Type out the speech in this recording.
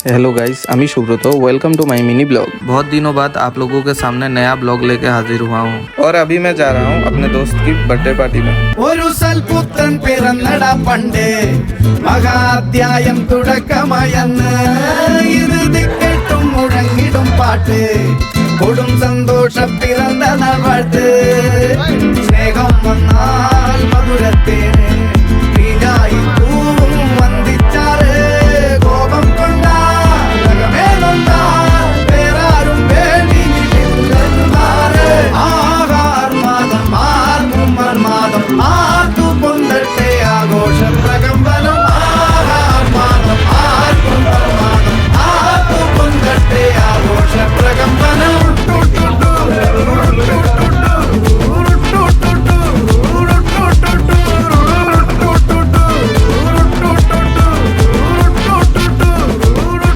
Hello guys, अमी Subrato, welcome to my mini blog. बहुत दिनों बाद आप लोगों के सामने नया ब्लॉग लेके हाजिर हुआ हूँ और अभी मैं जा रहा हूँ अपने दोस्त की बर्थडे पार्टी में। ഒരു സൽപുത്രൻ പിറന്നടാ പണ്ടേ മഹാധ്യായം തുടക്കമായെന്ന് ഇരുതി കേട്ടും മുഴങ്ങിടും പാട്ട് കൊടും സന്തോഷം പിറന്ന നാൾ വാഴ്ത്ത് സ്നേഹം വന്നാൽ മധുരത്തേന്